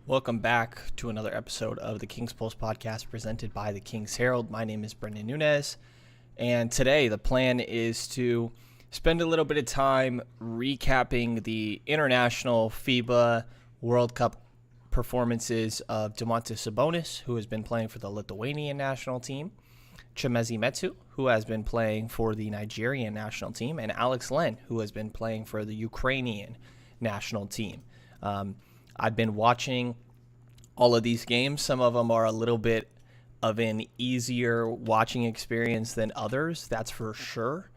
Welcome back to another episode of the King's Pulse podcast presented by the King's Herald. My name is Brendan Nunez, and today the plan is to spend a little bit of time recapping the international FIBA World Cup performances of Domantas Sabonis, who has been playing for the Lithuanian national team, Metu, who has been playing for the Nigerian national team, and Alex Len, who has been playing for the Ukrainian national team. I've been watching all of these games. Some of them are a little bit of an easier watching experience than others, that's for sure.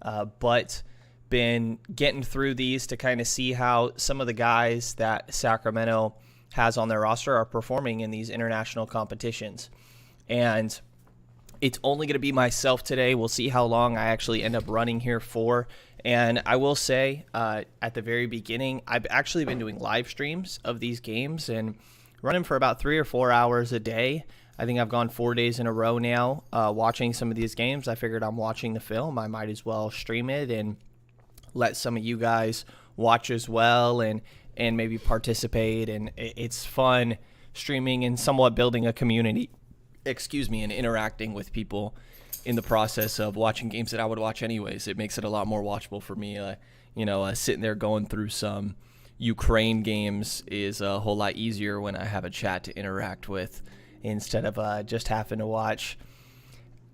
But been getting through these to kind of see how some of the guys that Sacramento has on their roster are performing in these international competitions. And it's only going to be myself today. We'll see how long I actually end up running here for. And I will say at the very beginning, I've actually been doing live streams of these games and running for about 3 or 4 hours a day. I think I've gone 4 days in a row now watching some of these games. I figured I'm watching the film. I might as well stream it and let some of you guys watch as well and maybe participate. And it's fun streaming and somewhat building a community, and interacting with people in the process of watching games that I would watch anyways. It makes it a lot more watchable for me. Sitting there going through some Ukraine games is a whole lot easier when I have a chat to interact with instead of just having to watch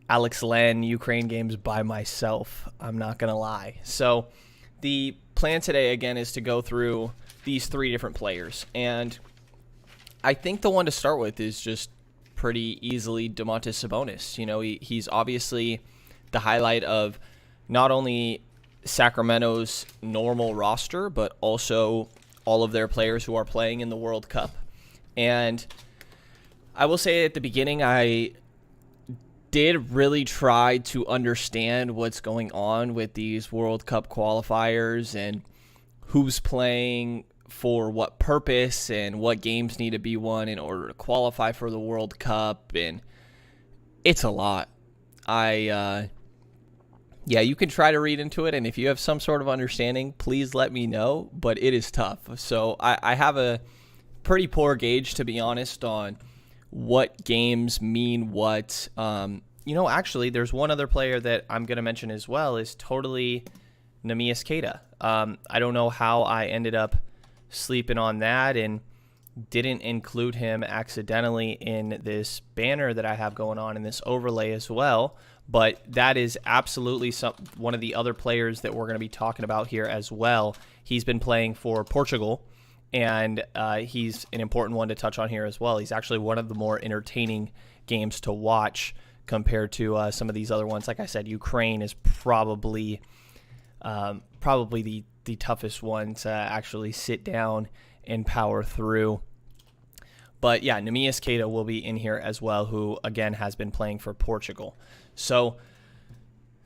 Alex Len Ukraine games by myself. I'm not going to lie. So the plan today, again, is to go through these 3 different players. And I think the one to start with is just pretty easily Domantas Sabonis. He's obviously the highlight of not only Sacramento's normal roster, but also all of their players who are playing in the World Cup. And I will say at the beginning, I did really try to understand what's going on with these World Cup qualifiers and who's playing for what purpose and what games need to be won in order to qualify for the World Cup. And it's a lot. You can try to read into it, and if you have some sort of understanding, please let me know, but it is tough. So I have a pretty poor gauge, to be honest, on what games mean what. Actually, there's one other player that I'm going to mention as well is totally Neemias Queta. I don't know how I ended up sleeping on that and didn't include him accidentally in this banner that I have going on in this overlay as well. But that is absolutely one of the other players that we're going to be talking about here as well. He's been playing for Portugal, and he's an important one to touch on here as well. He's actually one of the more entertaining games to watch compared to some of these other ones. Like I said, Ukraine is probably the toughest one to actually sit down and power through. But yeah, Neemias Queta will be in here as well, who again has been playing for Portugal. So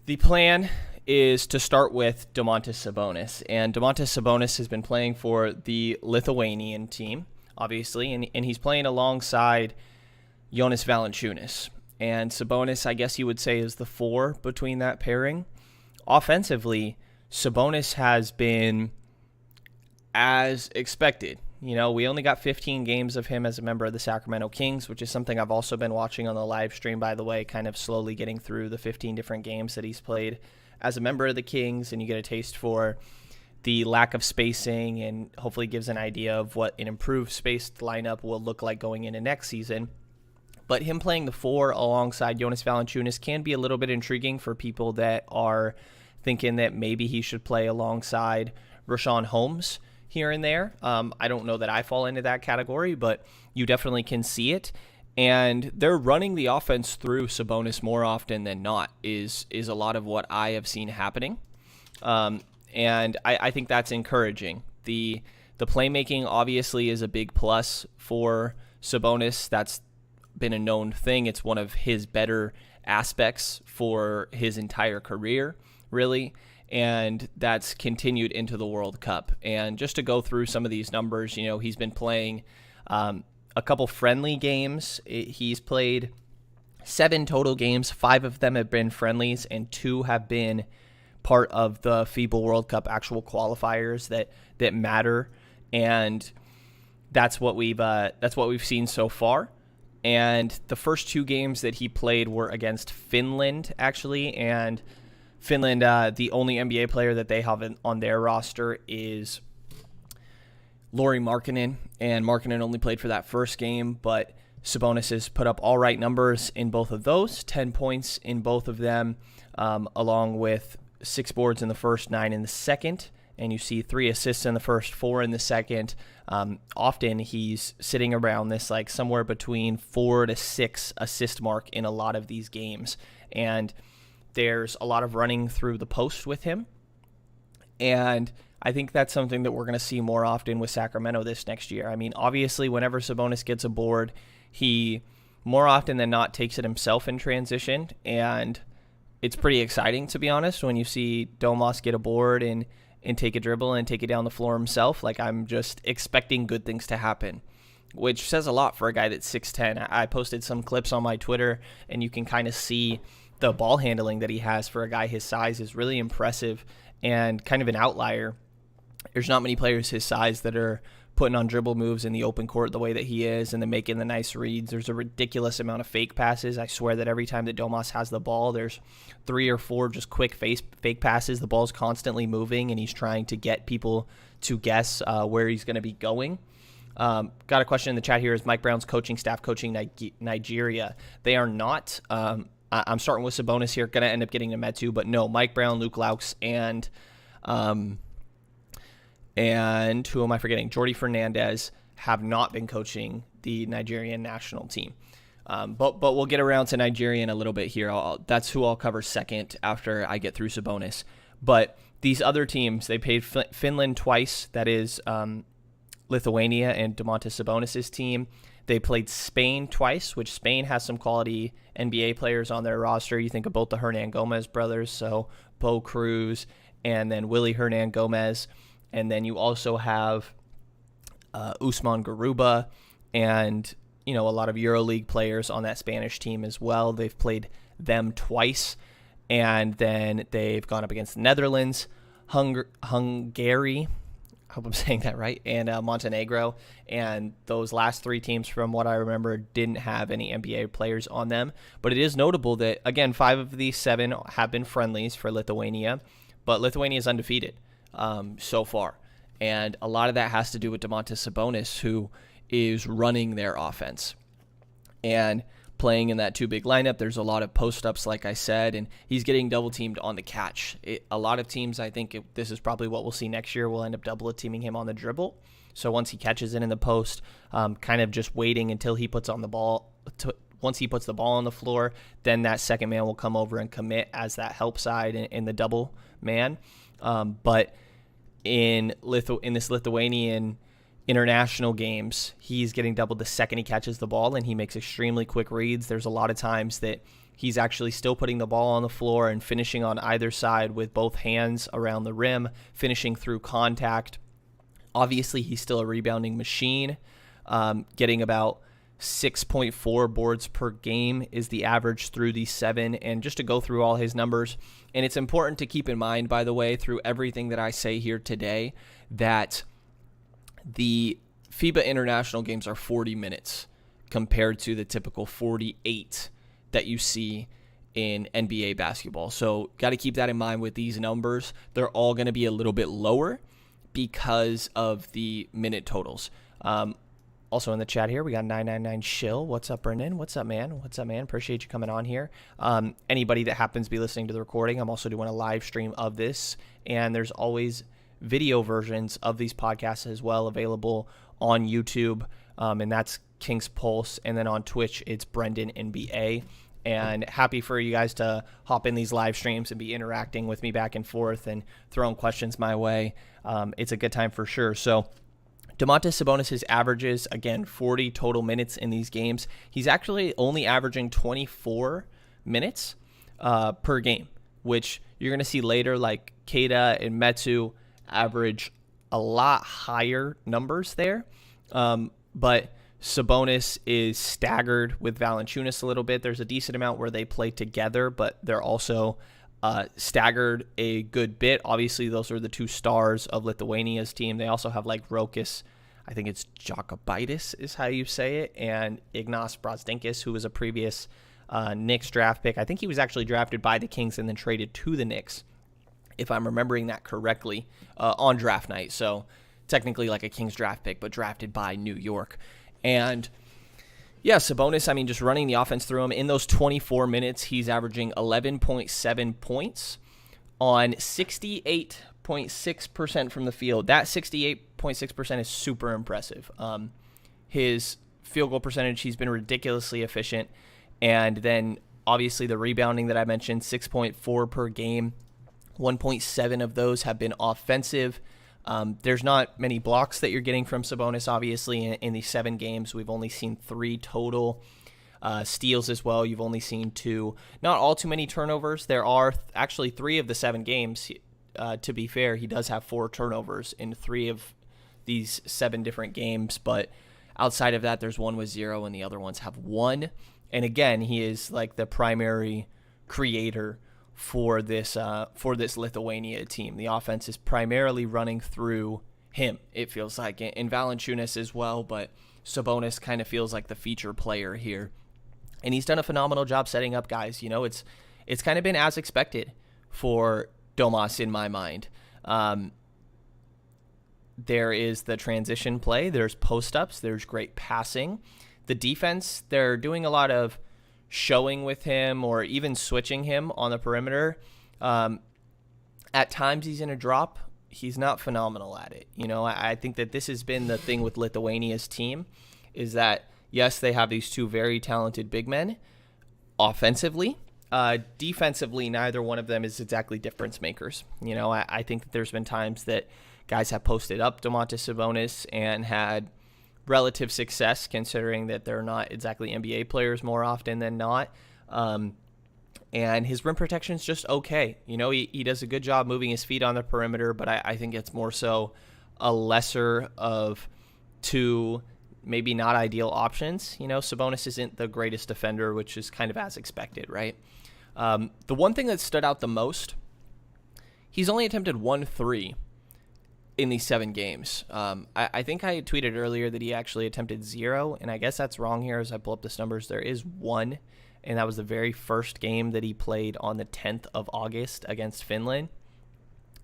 the plan is to start with Domantas Sabonis. And Domantas Sabonis has been playing for the Lithuanian team, obviously, and he's playing alongside Jonas Valanciunas. And Sabonis, I guess you would say, is the 4 between that pairing. Offensively, Sabonis has been as expected. We only got 15 games of him as a member of the Sacramento Kings, which is something I've also been watching on the live stream, by the way, kind of slowly getting through the 15 different games that he's played as a member of the Kings, and you get a taste for the lack of spacing and hopefully gives an idea of what an improved spaced lineup will look like going into next season. But him playing the 4 alongside Jonas Valanciunas can be a little bit intriguing for people that are thinking that maybe he should play alongside Richaun Holmes here and there. I don't know that I fall into that category, but you definitely can see it. And they're running the offense through Sabonis more often than not is a lot of what I have seen happening. And I think that's encouraging. The playmaking obviously is a big plus for Sabonis. That's been a known thing. It's one of his better aspects for his entire career, really. And that's continued into the World Cup. And just to go through some of these numbers, he's been playing a couple friendly games. He's played 7 total games. 5 of them have been friendlies, and 2 have been part of the FIBA World Cup actual qualifiers that matter. And that's what we've seen so far. And the first 2 games that he played were against Finland, actually. And Finland, the only NBA player that they have on their roster is Lauri Markkanen. And Markkanen only played for that first game, but Sabonis has put up all right numbers in both of those, 10 points in both of them, along with 6 boards in the first, 9 in the second. And you see 3 assists in the first, 4 in the second. Often he's sitting around this like somewhere between 4 to 6 assist mark in a lot of these games. And there's a lot of running through the post with him. And I think that's something that we're going to see more often with Sacramento this next year. I mean, obviously, whenever Sabonis gets a board, he more often than not takes it himself in transition. And it's pretty exciting, to be honest, when you see Domas get a board and take a dribble and take it down the floor himself. Like, I'm just expecting good things to happen, which says a lot for a guy that's 6'10". I posted some clips on my Twitter, and you can kind of see the ball handling that he has for a guy his size is really impressive and kind of an outlier. There's not many players his size that are putting on dribble moves in the open court the way that he is and then making the nice reads. There's a ridiculous amount of fake passes. I swear that every time that Domas has the ball, there's 3 or 4 just quick fake passes. The ball's constantly moving, and he's trying to get people to guess where he's going to be going. Got a question in the chat here. Is Mike Brown's coaching staff coaching Nigeria? They are not. I'm starting with Sabonis here. Going to end up getting to Metu, but no, Mike Brown, Luke Laux, and who am I forgetting? Jordi Fernandez have not been coaching the Nigerian national team. But we'll get around to Nigeria in a little bit here. That's who I'll cover second after I get through Sabonis. But these other teams, they played Finland twice. That is Lithuania and Domantas Sabonis' team. They played Spain twice, which Spain has some quality NBA players on their roster. You think of both the Hernan Gomez brothers, so Bo Cruz and then Willie Hernan Gomez. And then you also have Usman Garuba and, a lot of EuroLeague players on that Spanish team as well. They've played them twice. And then they've gone up against the Netherlands, Hungary, I hope I'm saying that right, and Montenegro. And those last 3 teams, from what I remember, didn't have any NBA players on them. But it is notable that, again, 5 of these 7 have been friendlies for Lithuania. But Lithuania is undefeated so far. And a lot of that has to do with Domantas Sabonis, who is running their offense. And playing in that 2 big lineup, there's a lot of post-ups, like I said, and he's getting double-teamed on the catch. A lot of teams, I think this is probably what we'll see next year, will end up double-teaming him on the dribble. So once he catches it in the post, kind of just waiting until he puts on the ball. Once he puts the ball on the floor, then that second man will come over and commit as that help side in the double man. But in this Lithuanian international games, he's getting doubled the second he catches the ball, and he makes extremely quick reads. There's a lot of times that he's actually still putting the ball on the floor and finishing on either side with both hands around the rim, finishing through contact. Obviously, he's still a rebounding machine, getting about 6.4 boards per game is the average through these 7. And just to go through all his numbers, and it's important to keep in mind, by the way, through everything that I say here today, that the FIBA international games are 40 minutes compared to the typical 48 that you see in NBA basketball. So got to keep that in mind with these numbers. They're all going to be a little bit lower because of the minute totals. Also in the chat here, we got 999 Shill. What's up, Brendan? What's up, man? Appreciate you coming on here. Anybody that happens to be listening to the recording, I'm also doing a live stream of this, and there's always video versions of these podcasts as well available on YouTube, and that's King's Pulse, and then on Twitch it's Brendan NBA. And happy for you guys to hop in these live streams and be interacting with me back and forth and throwing questions my way. It's a good time for sure. So Domantas Sabonis' averages, again, 40 total minutes in these games. He's actually only averaging 24 minutes per game, which you're going to see later, like Keita and Metu average a lot higher numbers there. But Sabonis is staggered with Valanciunas a little bit. There's a decent amount where they play together, but they're also staggered a good bit. Obviously, those are the 2 stars of Lithuania's team. They also have like Rokas, I think it's Jokubaitis is how you say it, and Ignas Brazdeikis, who was a previous Knicks draft pick. I think he was actually drafted by the Kings and then traded to the Knicks, if I'm remembering that correctly, on draft night. So technically like a Kings draft pick, but drafted by New York. And yeah, Sabonis, I mean, just running the offense through him. In those 24 minutes, he's averaging 11.7 points on 68.6% from the field. That 68.6% is super impressive. His field goal percentage, he's been ridiculously efficient. And then obviously the rebounding that I mentioned, 6.4 per game. 1.7 of those have been offensive. There's not many blocks that you're getting from Sabonis, obviously, in these 7 games. We've only seen 3 total. Steals as well, you've only seen 2. Not all too many turnovers. There are actually 3 of the 7 games. To be fair, he does have 4 turnovers in 3 of these 7 different games. But outside of that, there's 1 with 0 and the other ones have 1. And again, he is like the primary creator for this Lithuania team. The offense is primarily running through him, it feels like, in Valanciunas as well, but Sabonis kind of feels like the feature player here. And he's done a phenomenal job setting up guys. You know, it's kind of been as expected for Domas in my mind. There is the transition play, there's post-ups, there's great passing. The defense, they're doing a lot of showing with him or even switching him on the perimeter. At times he's in a drop. He's not phenomenal at it. You know, I think that this has been the thing with Lithuania's team is that, yes, they have these 2 very talented big men offensively. Defensively, neither one of them is exactly difference makers. You know, I think that there's been times that guys have posted up Domantas Sabonis and had relative success, considering that they're not exactly NBA players more often than not. And his rim protection is just okay. You know, he does a good job moving his feet on the perimeter, but I think it's more so a lesser of 2 maybe not ideal options. You know, Sabonis isn't the greatest defender, which is kind of as expected, right? The one thing that stood out the most, he's only attempted 1 3 in these 7 games. I think I tweeted earlier that he actually attempted 0, and I guess that's wrong here as I pull up this numbers. There is 1, and that was the very first game that he played on the 10th of August against Finland.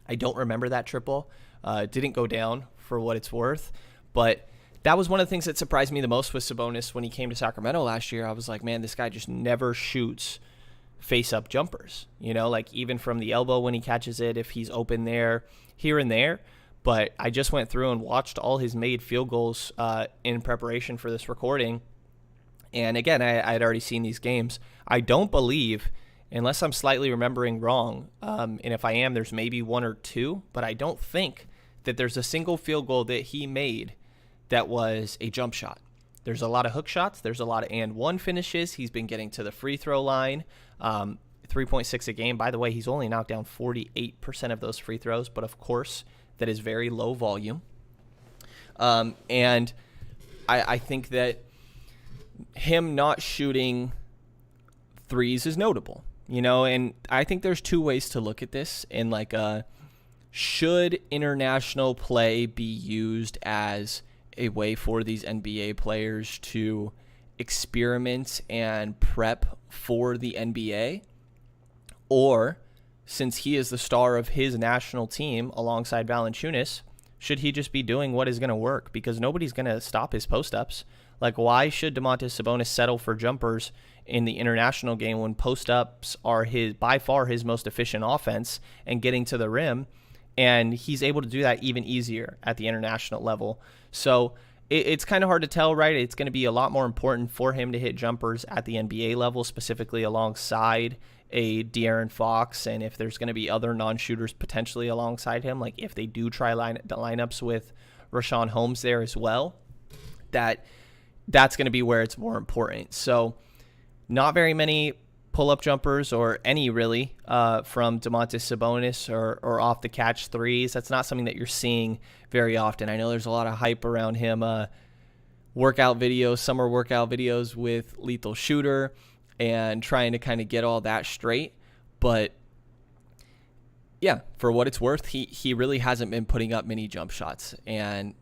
I don't remember that triple. Didn't go down for what it's worth, but that was one of the things that surprised me the most with Sabonis when he came to Sacramento last year. I was like, man, this guy just never shoots face-up jumpers. You know, like even from the elbow when he catches it, if he's open there, here and there. But I just went through and watched all his made field goals in preparation for this recording. And again, I had already seen these games. I don't believe, unless I'm slightly remembering wrong, and if I am, there's maybe 1 or 2, but I don't think that there's a single field goal that he made that was a jump shot. There's a lot of hook shots. There's a lot of and one finishes. He's been getting to the free throw line. 3.6 a game. By the way, he's only knocked down 48% of those free throws, but of course, that is very low volume. And I think that him not shooting threes is notable, you know, and I think there's 2 ways to look at this. And like, should international play be used as a way for these NBA players to experiment and prep for the NBA? Or, since he is the star of his national team alongside Valanciunas, should he just be doing what is going to work? Because nobody's going to stop his post-ups. Like, why should Domantas Sabonis settle for jumpers in the international game when post-ups are by far his most efficient offense and getting to the rim? And he's able to do that even easier at the international level. So it's kind of hard to tell, right? It's going to be a lot more important for him to hit jumpers at the NBA level, specifically alongside a De'Aaron Fox, and if there's going to be other non-shooters potentially alongside him, like if they do try lineups with Rashawn Holmes there as well, that's going to be where it's more important. So not very many pull-up jumpers or any really from Domantas Sabonis or off the catch threes. That's not something that you're seeing very often. I know there's a lot of hype around him. Workout videos, summer workout videos with Lethal Shooter, and trying to kind of get all that straight. But yeah, for what it's worth, he really hasn't been putting up many jump shots. And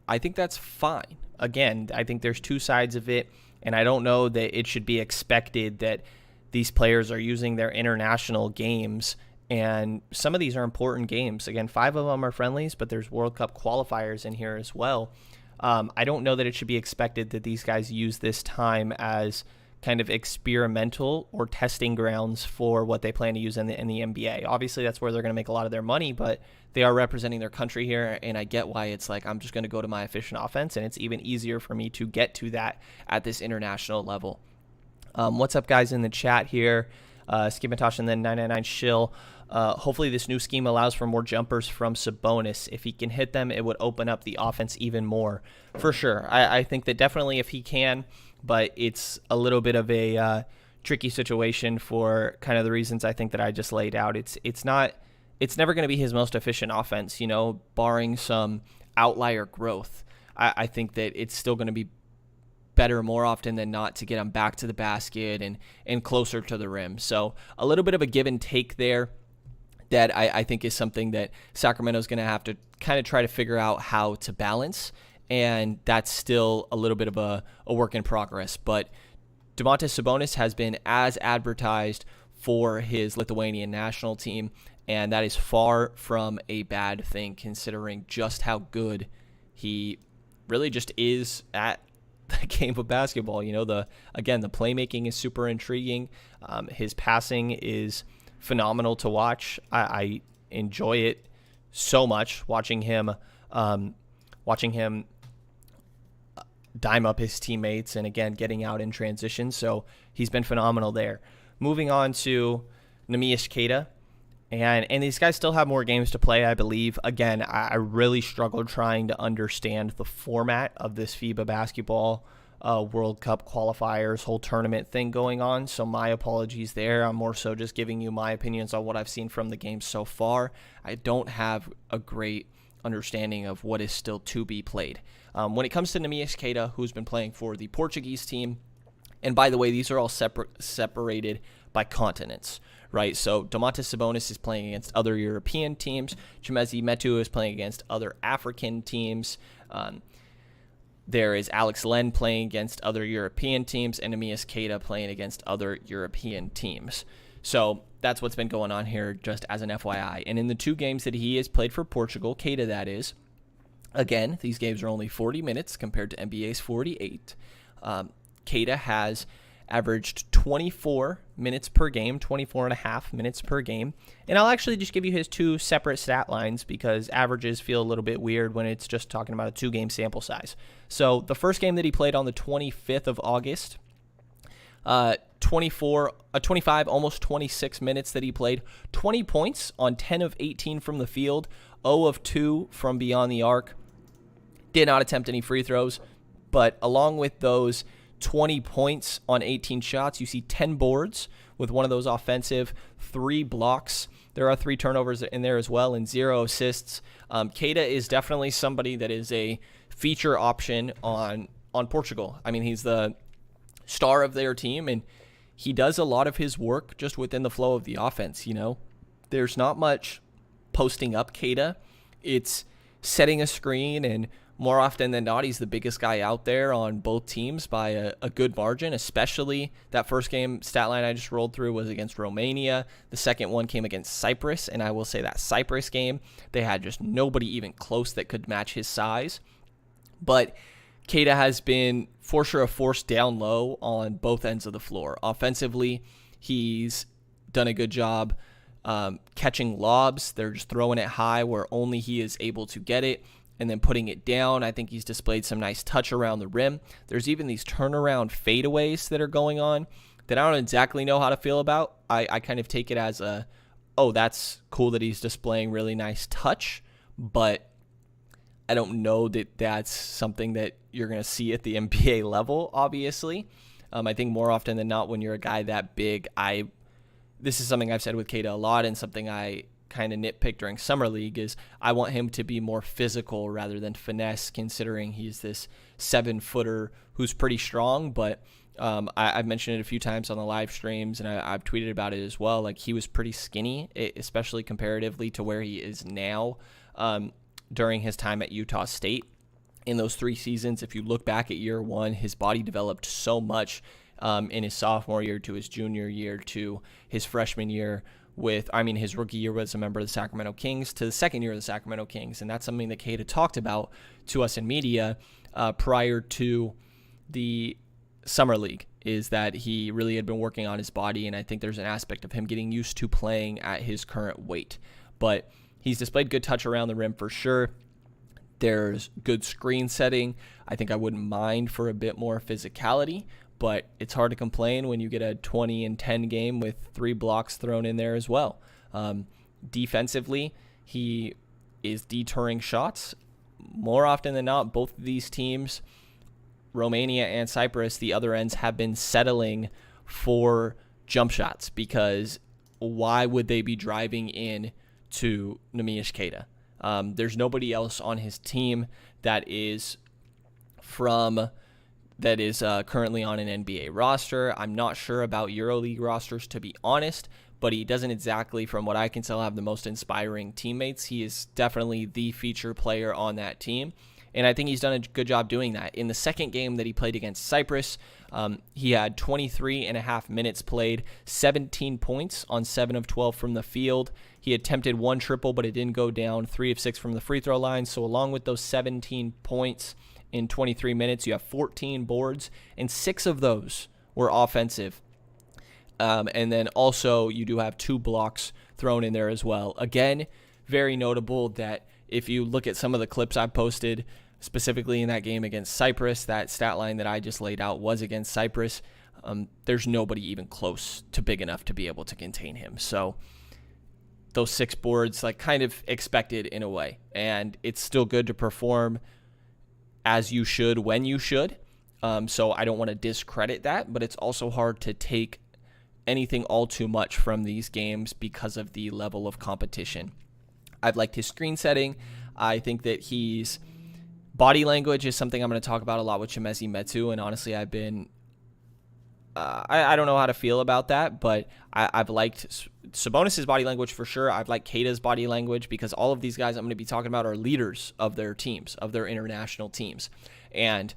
I think that's fine. Again, I think there's two sides of it, and I don't know that it should be expected that these players are using their international games, and some of these are important games. Again, 5 of them are friendlies, but there's World Cup qualifiers in here as well. I don't know that it should be expected that these guys use this time as kind of experimental or testing grounds for what they plan to use in the NBA. Obviously, that's where they're going to make a lot of their money, but they are representing their country here, and I get why it's like I'm just going to go to my efficient offense, and it's even easier for me to get to that at this international level. What's up, guys, in the chat here? Skimatosh and then 999 Shill. Hopefully this new scheme allows for more jumpers from Sabonis. If he can hit them, it would open up the offense even more. For sure. I think that definitely if he can, but it's a little bit of a tricky situation for kind of the reasons I think that I just laid out. It's never going to be his most efficient offense, barring some outlier growth. I think that it's still going to be better more often than not to get him back to the basket and closer to the rim. So a little bit of a give and take there that I think is something that Sacramento's going to have to kind of try to figure out how to balance. And that's still a little bit of a work in progress. But Domantas Sabonis has been as advertised for his Lithuanian national team, and that is far from a bad thing considering just how good he really just is at the game of basketball. The playmaking is super intriguing. His passing is phenomenal to watch. I enjoy it so much watching him dime up his teammates and, again, getting out in transition. So he's been phenomenal there. Moving on to Neemias Queta. And these guys still have more games to play, I believe. Again, I really struggled trying to understand the format of this FIBA basketball World Cup qualifiers, whole tournament thing going on. So my apologies there. I'm more so just giving you my opinions on what I've seen from the game so far. I don't have a great understanding of what is still to be played. When it comes to Neemias Queta, who's been playing for the Portuguese team, and by the way, these are all separated by continents, right? So Domantas Sabonis is playing against other European teams. Chimezie Metu is playing against other African teams. There is Alex Len playing against other European teams, and Neemias Queta playing against other European teams. So that's what's been going on here, just as an FYI. And in the 2 games that he has played for Portugal, Queta that is, again, these games are only 40 minutes compared to NBA's 48. Queta has averaged 24 minutes per game, 24 and a half minutes per game. And I'll actually just give you his 2 separate stat lines because averages feel a little bit weird when it's just talking about a 2-game sample size. So the first game that he played on the 25th of August, 25, almost 26 minutes that he played, 20 points on 10 of 18 from the field, 0 of 2 from beyond the arc. Did not attempt any free throws, but along with those 20 points on 18 shots, you see 10 boards with one of those offensive, 3 blocks. There are 3 turnovers in there as well and 0 assists. Queta is definitely somebody that is a feature option on Portugal. I mean, he's the star of their team, and he does a lot of his work just within the flow of the offense. There's not much posting up Queta. It's setting a screen, and more often than not, he's the biggest guy out there on both teams by a good margin, especially that first game stat line I just rolled through was against Romania. The second one came against Cyprus, and I will say that Cyprus game, they had just nobody even close that could match his size. But Queta has been, for sure, a force down low on both ends of the floor. Offensively, he's done a good job catching lobs. They're just throwing it high where only he is able to get it, and then putting it down. I think he's displayed some nice touch around the rim. There's even these turnaround fadeaways that are going on that I don't exactly know how to feel about. I kind of take it as that's cool that he's displaying really nice touch, but I don't know that that's something that you're going to see at the NBA level, obviously. I think more often than not when you're a guy that big, this is something I've said with Queta a lot and something I kind of nitpick during Summer League is I want him to be more physical rather than finesse, considering he's this 7-footer who's pretty strong. But I've mentioned it a few times on the live streams, and I've tweeted about it as well. Like, he was pretty skinny, especially comparatively to where he is now during his time at Utah State. in those 3 seasons. If you look back at year 1, his body developed so much in his sophomore year to his junior year to his freshman year his rookie year was a member of the Sacramento Kings to the second year of the Sacramento Kings. And that's something that Kate had talked about to us in media prior to the summer league, is that he really had been working on his body. And I think there's an aspect of him getting used to playing at his current weight. But he's displayed good touch around the rim for sure. There's good screen setting. I think I wouldn't mind for a bit more physicality, but it's hard to complain when you get a 20-10 game with 3 blocks thrown in there as well. Defensively, he is deterring shots. More often than not, both of these teams, Romania and Cyprus, the other ends, have been settling for jump shots, because why would they be driving in to Neemias Queta? There's nobody else on his team that is currently on an NBA roster. I'm not sure about EuroLeague rosters, to be honest, but he doesn't exactly, from what I can tell, have the most inspiring teammates. He is definitely the feature player on that team, and I think he's done a good job doing that. In the second game that he played against Cyprus, he had 23 and a half minutes played, 17 points on 7 of 12 from the field. He attempted 1 triple, but it didn't go down, 3 of 6 from the free throw line. So along with those 17 points in 23 minutes, you have 14 boards, and 6 of those were offensive. And then also you do have 2 blocks thrown in there as well. Again, very notable that if you look at some of the clips I posted, specifically in that game against Cyprus, that stat line that I just laid out was against Cyprus. There's nobody even close to big enough to be able to contain him. So those 6 boards, kind of expected in a way. And it's still good to perform as you should when you should. So I don't want to discredit that, but it's also hard to take anything all too much from these games because of the level of competition. I've liked his screen setting. I think that his body language is something I'm going to talk about a lot with Chimezie Metu, and honestly, I've been I don't know how to feel about that, but I've liked Sabonis' body language for sure. I've liked Queta's body language, because all of these guys I'm going to be talking about are leaders of their teams, of their international teams. And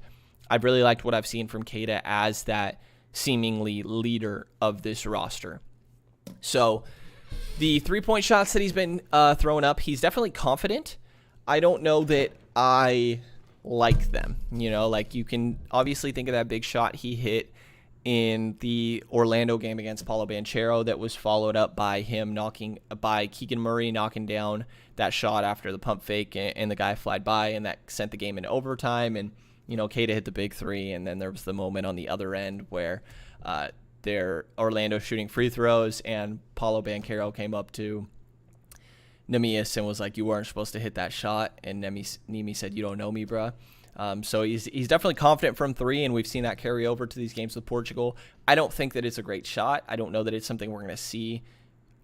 I've really liked what I've seen from Queta as that seemingly leader of this roster. So the 3-point shots that he's been throwing up, he's definitely confident. I don't know that I like them. You can obviously think of that big shot he hit in the Orlando game against Paolo Banchero that was followed up by Keegan Murray knocking down that shot after the pump fake, and the guy flied by, and that sent the game into overtime. And Queta hit the big 3, and then there was the moment on the other end where Orlando shooting free throws, and Paolo Banchero came up to Neemias and was like, "You weren't supposed to hit that shot," and Nemi said, "You don't know me, bruh." So he's definitely confident from 3, and we've seen that carry over to these games with Portugal. I don't think that it's a great shot. I don't know that it's something we're going to see,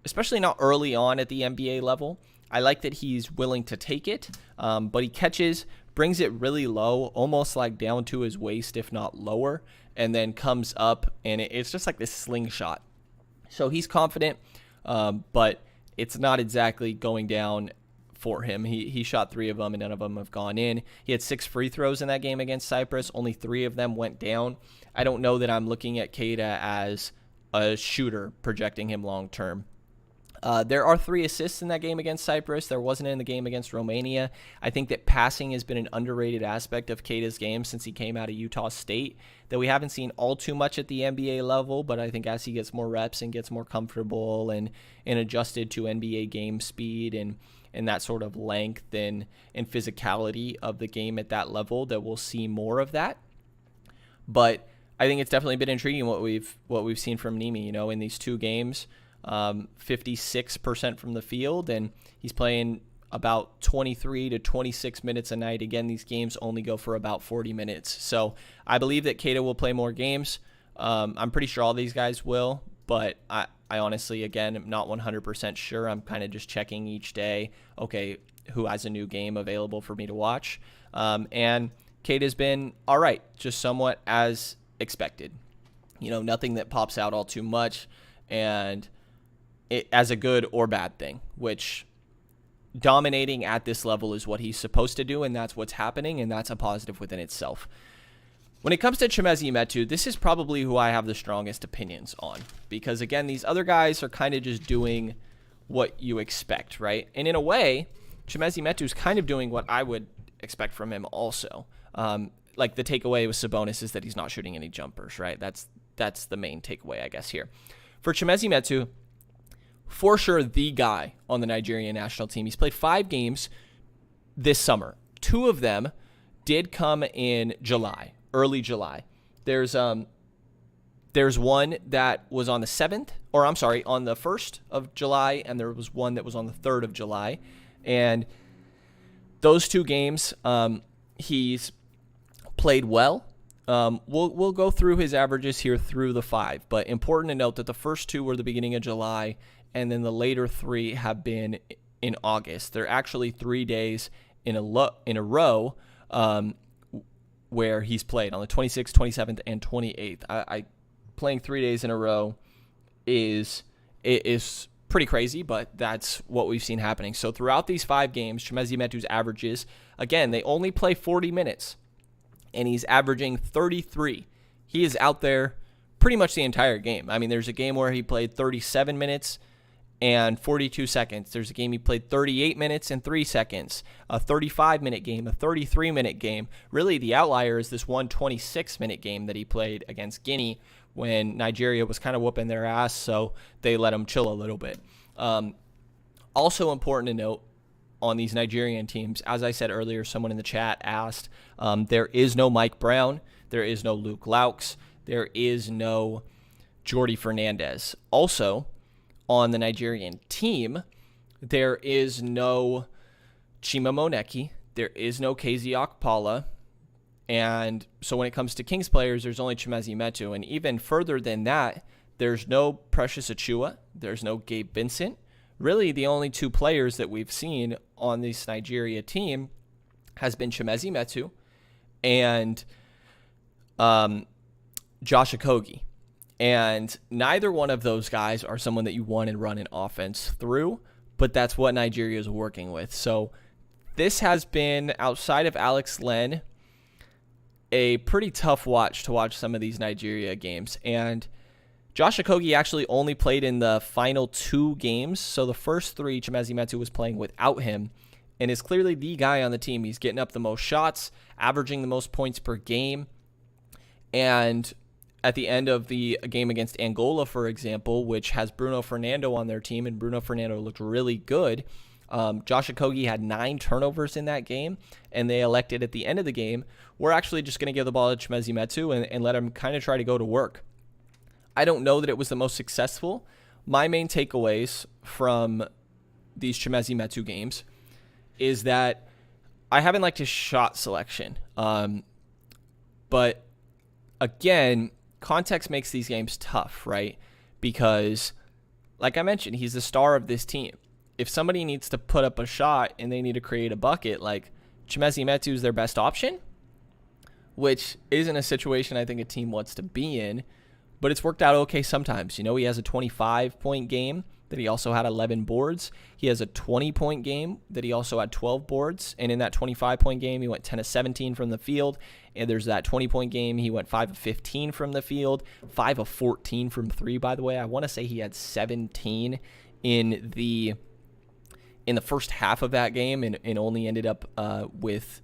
especially not early on at the NBA level. I like that he's willing to take it, but he brings it really low, almost like down to his waist, if not lower, and then comes up, and it's just like this slingshot. So he's confident, but it's not exactly going down for him. He shot 3 of them, and none of them have gone in. He had 6 free throws in that game against Cyprus. Only 3 of them went down. I don't know that I'm looking at Queta as a shooter, projecting him long term. There are 3 assists in that game against Cyprus. There wasn't in the game against Romania. I think that passing has been an underrated aspect of Queta's game since he came out of Utah State, that we haven't seen all too much at the NBA level, but I think as he gets more reps and gets more comfortable and adjusted to NBA game speed and that sort of length and physicality of the game at that level, that we'll see more of that. But I think it's definitely been intriguing what we've seen from Nemi, in these 2 games. 56% from the field, and he's playing about 23 to 26 minutes a night. Again, these games only go for about 40 minutes. So I believe that Queta will play more games. I'm pretty sure all these guys will, but I honestly, again, am not 100% sure. I'm kind of just checking each day, okay, who has a new game available for me to watch. And Queta's been all right, just somewhat as expected. Nothing that pops out all too much, and as a good or bad thing, which dominating at this level is what he's supposed to do, and that's what's happening, and that's a positive within itself. When it comes to Chimezie Metu, this is probably who I have the strongest opinions on, because again, these other guys are kind of just doing what you expect, right? And in a way, Chimezie Metu is kind of doing what I would expect from him also. Like the takeaway with Sabonis is that he's not shooting any jumpers, right? That's the main takeaway, I guess, here. For Chimezie Metu, for sure the guy on the Nigerian national team. He's played 5 games this summer. 2 of them did come in July, early July. There's one that was on the 7th, or I'm sorry, on the 1st of July, and there was one that was on the 3rd of July. And those 2 games, he's played well. We'll go through his averages here through the 5, but important to note that the first 2 were the beginning of July, and then the later 3 have been in August. They're actually 3 days in a row where he's played on the 26th, 27th, and 28th. Playing 3 days in a row is pretty crazy, but that's what we've seen happening. So throughout these 5 games, Chimezie Metu's averages, again, they only play 40 minutes, and he's averaging 33. He is out there pretty much the entire game. I mean, there's a game where he played 37 minutes and 42 seconds. There's a game he played 38 minutes and 3 seconds, a 35-minute game, a 33-minute game. Really, the outlier is this one 26-minute game that he played against Guinea when Nigeria was kind of whooping their ass, so they let him chill a little bit. Also important to note on these Nigerian teams, as I said earlier, someone in the chat asked, there is no Mike Brown, there is no Luke Laux, there is no Jordi Fernandez. Also, on the Nigerian team, there is no Chima Moneki, there is no KZ Okpala, and so when it comes to Kings players, there's only Chimezie Metu, and even further than that, there's no Precious Achiuwa, there's no Gabe Vincent. Really, the only 2 players that we've seen on this Nigeria team has been Chimezie Metu and Josh Okogie. And neither one of those guys are someone that you want to run an offense through, but that's what Nigeria is working with. So this has been, outside of Alex Len, a pretty tough watch to watch some of these Nigeria games. And Josh Okogie actually only played in the final 2 games, so the first 3 Chimezie Metu was playing without him, and is clearly the guy on the team. He's getting up the most shots, averaging the most points per game, and at the end of the game against Angola, for example, which has Bruno Fernando on their team, and Bruno Fernando looked really good, Josh Okogie had 9 turnovers in that game, and they elected at the end of the game, we're actually just going to give the ball to Chimezie Metu and let him kind of try to go to work. I don't know that it was the most successful. My main takeaways from these Chimezie Metu games is that I haven't liked his shot selection. But again, context makes these games tough, right? Because, like I mentioned, he's the star of this team. If somebody needs to put up a shot and they need to create a bucket, like Chimezie Metu is their best option, which isn't a situation I think a team wants to be in, but it's worked out okay sometimes. You know, he has a 25-point game that he also had 11 boards. He has a 20-point game that he also had 12 boards. And in that 25-point game, he went 10 of 17 from the field. And there's that 20-point game, he went 5 of 15 from the field, 5 of 14 from 3, by the way. I want to say he had 17 in the first half of that game and only ended up with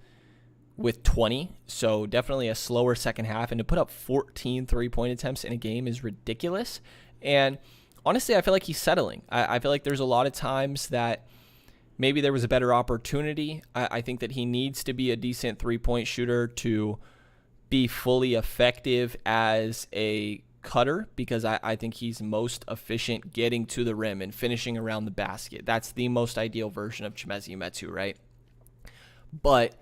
20, so definitely a slower second half, and to put up 14 3-point attempts in a game is ridiculous. And honestly, I feel like he's settling. I feel like there's a lot of times that maybe there was a better opportunity. I think that he needs to be a decent 3-point shooter to be fully effective as a cutter, because I think he's most efficient getting to the rim and finishing around the basket. That's the most ideal version of Chimezie Metu, right? But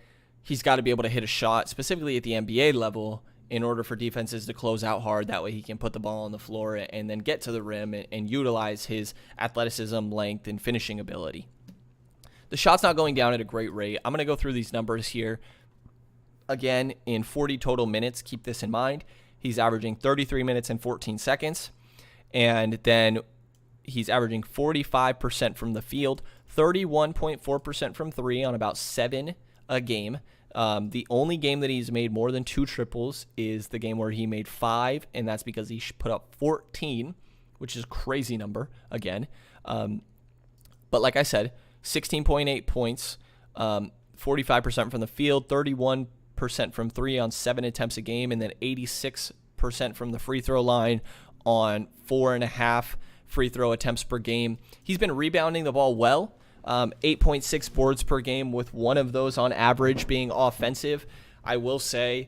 he's got to be able to hit a shot, specifically at the NBA level, in order for defenses to close out hard. That way he can put the ball on the floor and then get to the rim and utilize his athleticism, length, and finishing ability. The shot's not going down at a great rate. I'm going to go through these numbers here. Again, in 40 total minutes, keep this in mind. He's averaging 33 minutes and 14 seconds. And then he's averaging 45% from the field, 31.4% from three on about 7 a game. The only game that he's made more than 2 triples is the game where he made 5, and that's because he put up 14, which is a crazy number again. But like I said, 16.8 points, 45% from the field, 31% from three on 7 attempts a game, and then 86% from the free throw line on 4.5 free throw attempts per game. He's been rebounding the ball well. 8.6 boards per game, with one of those on average being offensive. I will say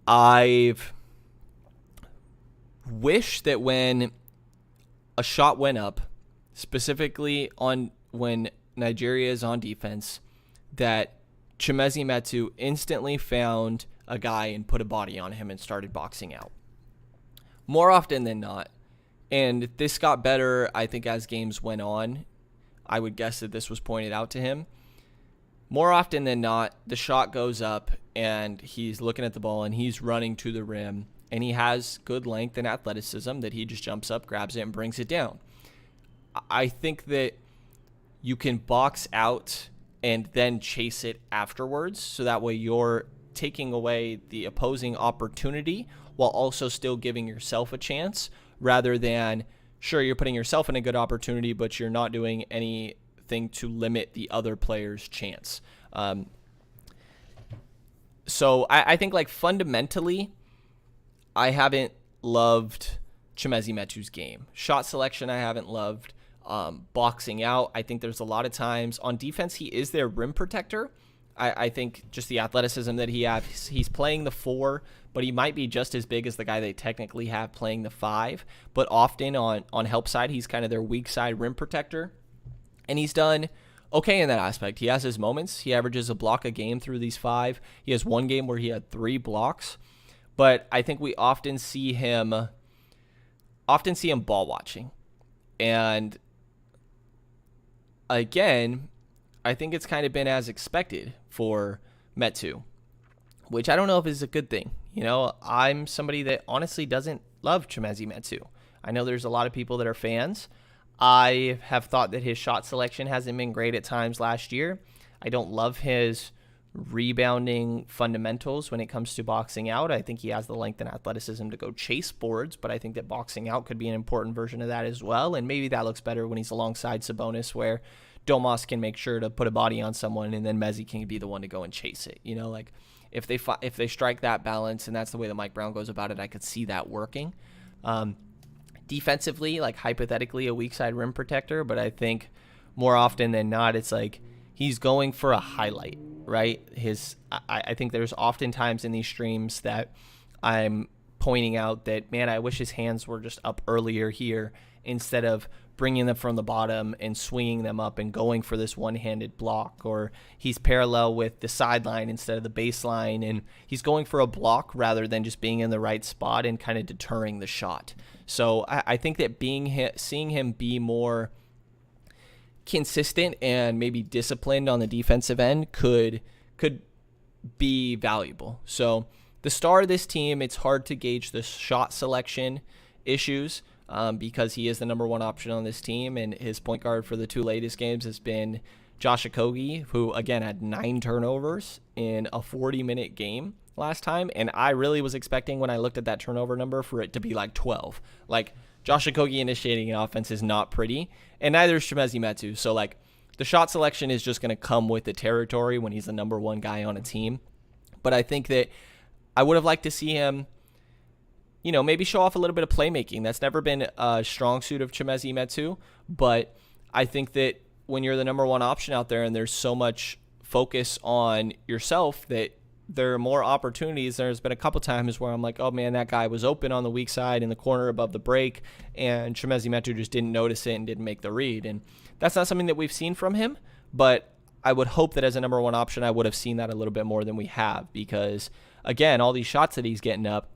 I've wished that when a shot went up, specifically on when Nigeria is on defense, that Chimezie Metu instantly found a guy and put a body on him and started boxing out. More often than not, and this got better, I think, as games went on. I would guess that this was pointed out to him. More often than not, the shot goes up and he's looking at the ball and he's running to the rim, and he has good length and athleticism that he just jumps up, grabs it, and brings it down. I think that you can box out and then chase it afterwards, so that way you're taking away the opposing opportunity while also still giving yourself a chance, rather than, sure, you're putting yourself in a good opportunity, but you're not doing anything to limit the other player's chance. So I think, like, fundamentally, I haven't loved Chimezie Metu's game. Shot selection, I haven't loved. Boxing out, I think there's a lot of times on defense, he is their rim protector. I think just the athleticism that he has, he's playing the 4, but he might be just as big as the guy they technically have playing the 5. But often on help side, he's kind of their weak side rim protector. And he's done okay in that aspect. He has his moments. He averages a block a game through these 5. He has one game where he had 3 blocks. But I think we often see him ball watching. And again, I think it's kind of been as expected for Metu, which I don't know if is a good thing. You know, I'm somebody that honestly doesn't love Chimezie Metu. I know there's a lot of people that are fans. I have thought that his shot selection hasn't been great at times last year. I don't love his rebounding fundamentals when it comes to boxing out. I think he has the length and athleticism to go chase boards, but I think that boxing out could be an important version of that as well. And maybe that looks better when he's alongside Sabonis, where Domas can make sure to put a body on someone, and then Mezzi can be the one to go and chase it. You know, like if they strike that balance, and that's the way that Mike Brown goes about it, I could see that working. Defensively, like hypothetically, a weak side rim protector, but I think more often than not, it's like he's going for a highlight, right? I think there's often times in these streams that I'm pointing out that, man, I wish his hands were just up earlier here instead of bringing them from the bottom and swinging them up and going for this one-handed block, or he's parallel with the sideline instead of the baseline, and he's going for a block rather than just being in the right spot and kind of deterring the shot. So I think that seeing him be more consistent and maybe disciplined on the defensive end could be valuable. So the star of this team, it's hard to gauge the shot selection issues because he is the number 1 option on this team, and his point guard for the 2 latest games has been Josh Okogie, who again had 9 turnovers in a 40-minute game last time, and I really was expecting when I looked at that turnover number for it to be like 12. Like, Josh Okogie initiating an offense is not pretty, and neither is Chimezie Metu. So, like, the shot selection is just going to come with the territory when he's the number 1 guy on a team. But I think that I would have liked to see him, you know, maybe show off a little bit of playmaking. That's never been a strong suit of Chimezie Metu, but I think that when you're the number 1 option out there and there's so much focus on yourself, that there are more opportunities. There's been a couple times where I'm like, oh man, that guy was open on the weak side in the corner above the break, and Chimezie Metu just didn't notice it and didn't make the read. And that's not something that we've seen from him, but I would hope that as a number 1 option, I would have seen that a little bit more than we have, because again, all these shots that he's getting up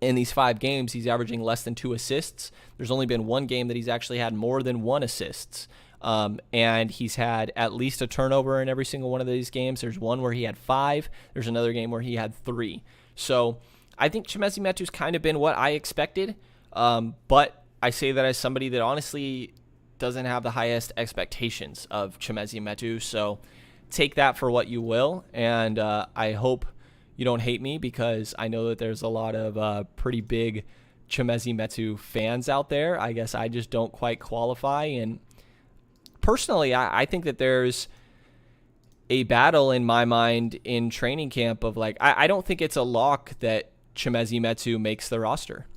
in these 5 games, he's averaging less than 2 assists. There's only been 1 game that he's actually had more than 1 assist. And he's had at least a turnover in every single one of these games. There's one where he had 5. There's another game where he had 3. So I think Chimezie Metu's kind of been what I expected. But I say that as somebody that honestly doesn't have the highest expectations of Chimezie Metu. So take that for what you will. And I hope you don't hate me, because I know that there's a lot of pretty big Chimezie Metu fans out there. I guess I just don't quite qualify. And personally, I think that there's a battle in my mind in training camp of like, I don't think it's a lock that Chimezie Metu makes the roster.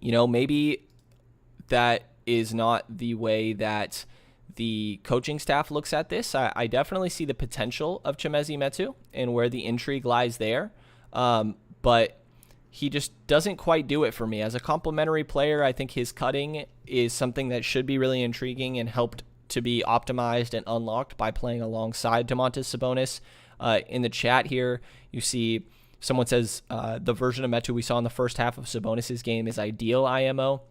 Maybe that is not the way that the coaching staff looks at this. I definitely see the potential of Chimezie Metu and where the intrigue lies there. But he just doesn't quite do it for me. As a complementary player, I think his cutting is something that should be really intriguing and helped to be optimized and unlocked by playing alongside Domantas Sabonis. In the chat here, you see someone says the version of Metu we saw in the first half of Sabonis' game is ideal IMO.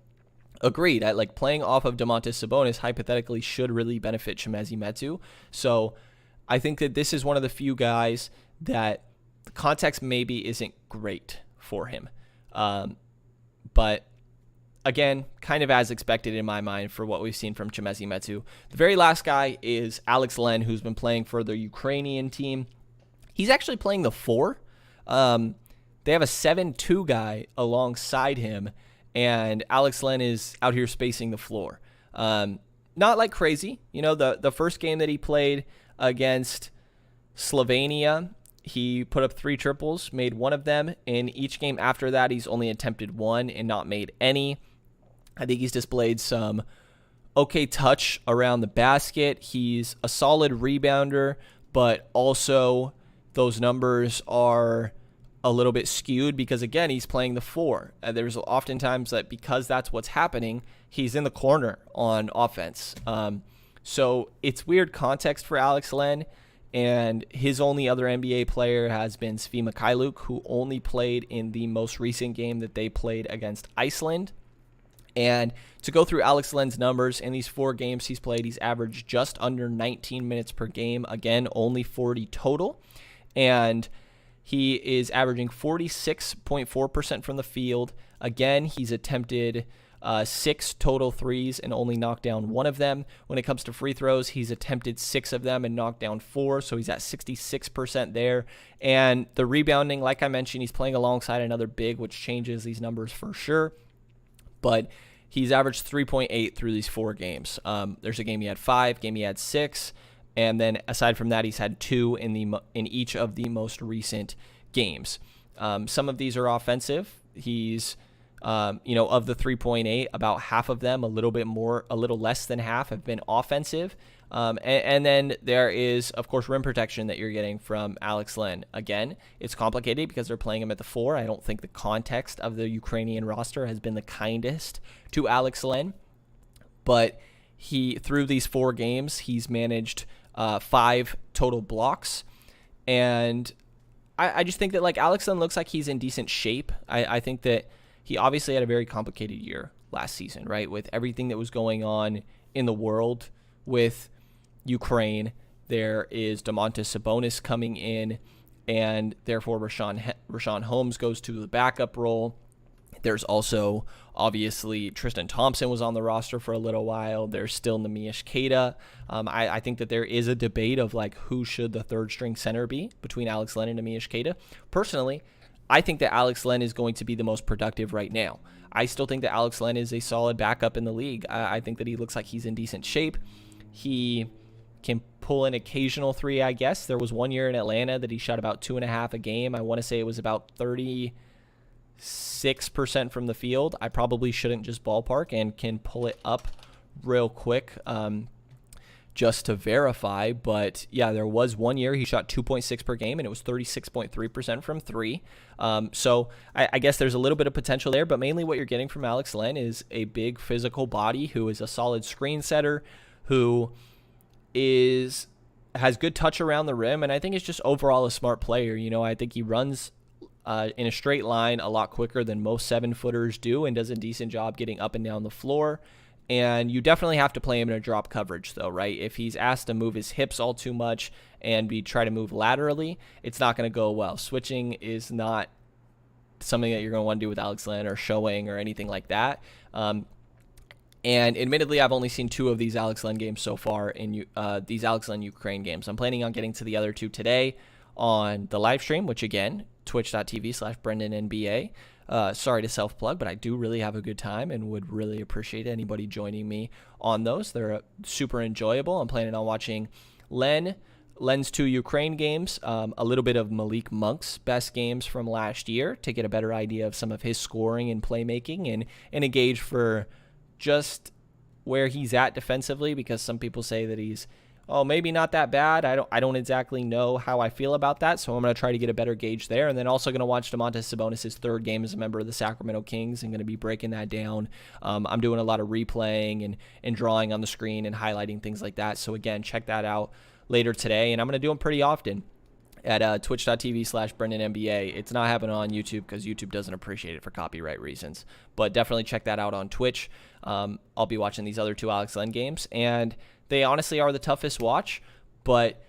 Agreed. Like playing off of Domantas Sabonis hypothetically should really benefit Chimezie Metu. So I think that this is one of the few guys that the context maybe isn't great for him. But again, kind of as expected in my mind for what we've seen from Chimezie Metu. The very last guy is Alex Len, who's been playing for the Ukrainian team. He's actually playing the 4. They have a 7-2 guy alongside him, and Alex Len is out here spacing the floor. Not like crazy. The first game that he played against Slovenia, he put up 3 triples, made 1 of them. In each game after that, he's only attempted 1 and not made any. I think he's displayed some okay touch around the basket. He's a solid rebounder, but also those numbers are a little bit skewed because, again, he's playing the 4. There's oftentimes that because that's what's happening, he's in the corner on offense. So it's weird context for Alex Len, and his only other NBA player has been Svi Mikhailuk, who only played in the most recent game that they played against Iceland. And to go through Alex Len's numbers, in these 4 games he's played, he's averaged just under 19 minutes per game. Again, only 40 total. And he is averaging 46.4% from the field. Again, he's attempted 6 total threes and only knocked down 1 of them. When it comes to free throws, he's attempted 6 of them and knocked down 4, so he's at 66% there. And the rebounding, like I mentioned, he's playing alongside another big, which changes these numbers for sure. But he's averaged 3.8 through these 4 games. There's a game he had 5, game he had 6, and then aside from that, he's had 2 in each of the most recent games. Some of these are offensive. He's of the 3.8, about half of them, a little less than half, have been offensive. And then there is, of course, rim protection that you're getting from Alex Len. Again, it's complicated because they're playing him at the 4. I don't think the context of the Ukrainian roster has been the kindest to Alex Len. But through these 4 games, he's managed 5 total blocks. And I just think that like Alex Len looks like he's in decent shape. I think that he obviously had a very complicated year last season, right? With everything that was going on in the world with Ukraine. There is Domantas Sabonis coming in, and therefore Rashawn Holmes goes to the backup role. There's also, obviously, Tristan Thompson was on the roster for a little while. There's still Neemias Queta. I think that there is a debate of like who should the third-string center be between Alex Len and Neemias Queta. Personally, I think that Alex Len is going to be the most productive right now. I still think that Alex Len is a solid backup in the league. I think that he looks like he's in decent shape. He can pull an occasional 3, I guess. There was 1 year in Atlanta that he shot about 2.5 a game. I want to say it was about 36% from the field. I probably shouldn't just ballpark and can pull it up real quick just to verify. But yeah, there was 1 year he shot 2.6 per game, and it was 36.3% from 3. So I guess there's a little bit of potential there, but mainly what you're getting from Alex Len is a big physical body who is a solid screen setter, who has good touch around the rim, and I think is just overall a smart player. I think he runs in a straight line a lot quicker than most 7-footers do and does a decent job getting up and down the floor. And you definitely have to play him in a drop coverage, though, right? If he's asked to move his hips all too much and try to move laterally, it's not going to go well. Switching is not something that you're going to want to do with Alex Len or showing or anything like that. And admittedly, I've only seen 2 of these Alex Len games so far in these Alex Len Ukraine games. I'm planning on getting to the other 2 today on the live stream, which again, twitch.tv/BrendanNBA. Sorry to self-plug, but I do really have a good time and would really appreciate anybody joining me on those. They're super enjoyable. I'm planning on watching Len's 2 Ukraine games, a little bit of Malik Monk's best games from last year to get a better idea of some of his scoring and playmaking and a gauge for just where he's at defensively, because some people say that he's maybe not that bad. I don't exactly know how I feel about that, so I'm going to try to get a better gauge there. And then also going to watch Domantas Sabonis' 3rd game as a member of the Sacramento Kings and going to be breaking that down. I'm doing a lot of replaying and drawing on the screen and highlighting things like that. So again, check that out later today, and I'm going to do them pretty often at twitch.tv/BrendanNBA. It's not happening on YouTube because YouTube doesn't appreciate it for copyright reasons, but definitely check that out on Twitch. I'll be watching these other 2 Alex Len games, and they honestly are the toughest watch, but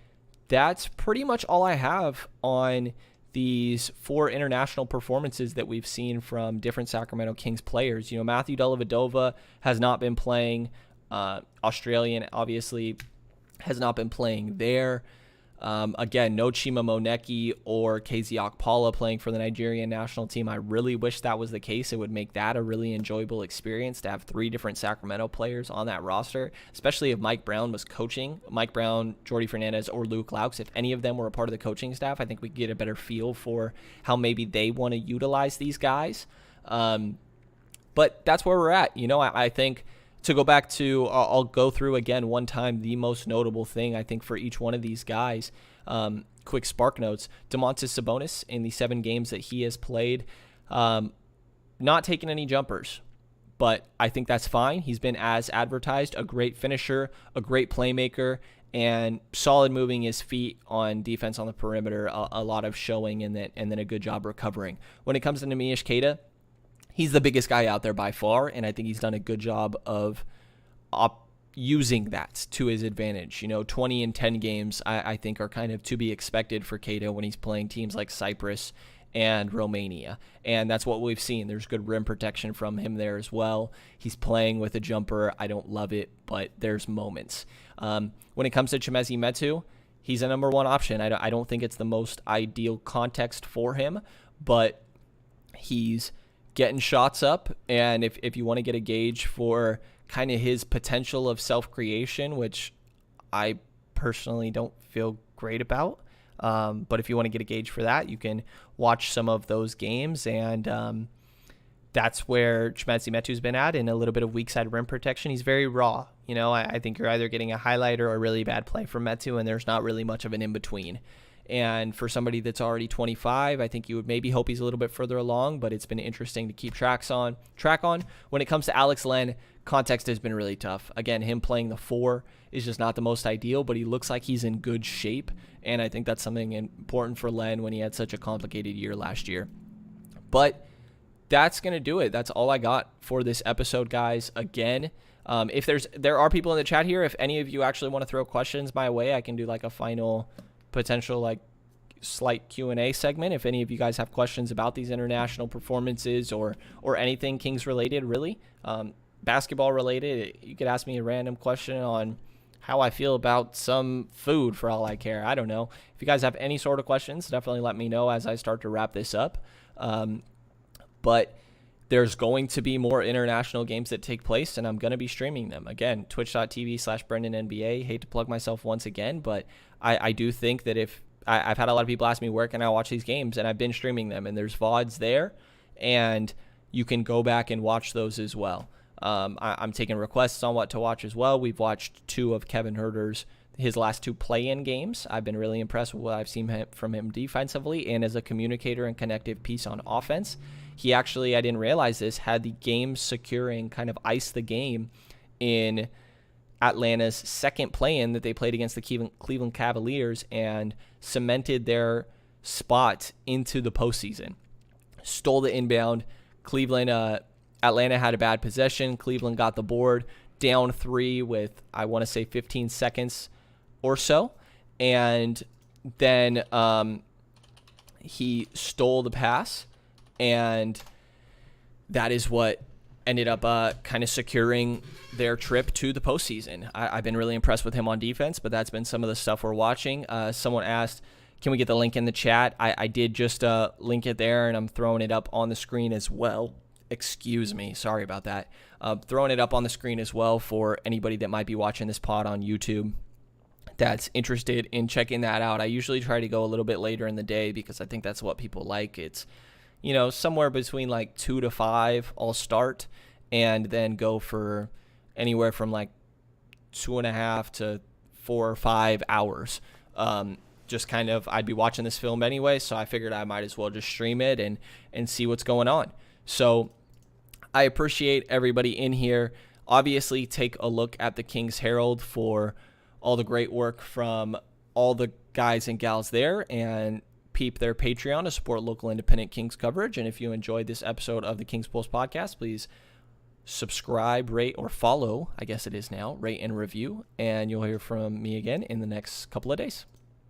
that's pretty much all I have on these 4 international performances that we've seen from different Sacramento Kings players. Matthew Dellavedova has not been playing. Australian, obviously, has not been playing there. Again, no Chima Moneki or KZ Okpala playing for the Nigerian national team. I really wish that was the case. It would make that a really enjoyable experience to have 3 different Sacramento players on that roster, especially if Mike Brown was coaching. Mike Brown, Jordi Fernandez, or Luke Laux, if any of them were a part of the coaching staff, I think we could get a better feel for how maybe they want to utilize these guys. But that's where we're at. I think to go back to, I'll go through again one time the most notable thing, I think, for each one of these guys. Quick spark notes. Domantas Sabonis, in the 7 games that he has played, not taking any jumpers, but I think that's fine. He's been as advertised, a great finisher, a great playmaker, and solid moving his feet on defense on the perimeter, a lot of showing, and then a good job recovering. When it comes to Neemias Queta, he's the biggest guy out there by far, and I think he's done a good job of using that to his advantage. 20 in 10 games, I think, are kind of to be expected for Queta when he's playing teams like Cyprus and Romania, and that's what we've seen. There's good rim protection from him there as well. He's playing with a jumper. I don't love it, but there's moments. When it comes to Chimezie Metu, he's a number 1 option. I don't think it's the most ideal context for him, but he's getting shots up, and if you want to get a gauge for kind of his potential of self-creation, which I personally don't feel great about, but if you want to get a gauge for that, you can watch some of those games, and that's where Chimezie Metu's been at, in a little bit of weak side rim protection. He's very raw. I think you're either getting a highlight or a really bad play from Metu, and there's not really much of an in-between. And for somebody that's already 25, I think you would maybe hope he's a little bit further along, but it's been interesting to keep track on. When it comes to Alex Len, context has been really tough. Again, him playing the 4 is just not the most ideal, but he looks like he's in good shape, and I think that's something important for Len when he had such a complicated year last year. But that's going to do it. That's all I got for this episode, guys. Again, if there are people in the chat here, if any of you actually want to throw questions my way, I can do like a final potential slight Q&A segment. If any of you guys have questions about these international performances or anything Kings related, really, basketball related, you could ask me a random question on how I feel about some food for all I care. I don't know. If you guys have any sort of questions, definitely let me know as I start to wrap this up. But there's going to be more international games that take place, and I'm going to be streaming them. Again, twitch.tv/BrendanNBA. Hate to plug myself once again, but I do think that if I've had a lot of people ask me where can I watch these games, and I've been streaming them, and there's VODs there, and you can go back and watch those as well. I'm taking requests on what to watch as well. We've watched 2 of Kevin Huerter's his last 2 play-in games. I've been really impressed with what I've seen from him defensively and as a communicator and connective piece on offense. He actually, I didn't realize this, had the game securing, kind of iced the game in Atlanta's second play-in that they played against the Cleveland Cavaliers and cemented their spot into the postseason. Stole the inbound. Atlanta had a bad possession. Cleveland got the board, down 3 with, I want to say, 15 seconds or so. And then he stole the pass, and that is what ended up kind of securing their trip to the postseason. I've been really impressed with him on defense, but that's been some of the stuff we're watching. Someone asked, can we get the link in the chat? I did just link it there, and I'm throwing it up on the screen as well. Excuse me. Sorry about that. Throwing it up on the screen as well for anybody that might be watching this pod on YouTube that's interested in checking that out. I usually try to go a little bit later in the day because I think that's what people like. It's, somewhere between like 2 to 5 I'll start, and then go for anywhere from like 2.5 to 4 or 5 hours. Just kind of, I'd be watching this film anyway, so I figured I might as well just stream it and see what's going on. So I appreciate everybody in here. Obviously, take a look at the King's Herald for all the great work from all the guys and gals there, and peep their Patreon to support local independent Kings coverage. And if you enjoyed this episode of the Kings Pulse podcast, please subscribe, rate, or follow, I guess it is now, rate and review, and you'll hear from me again in the next couple of days.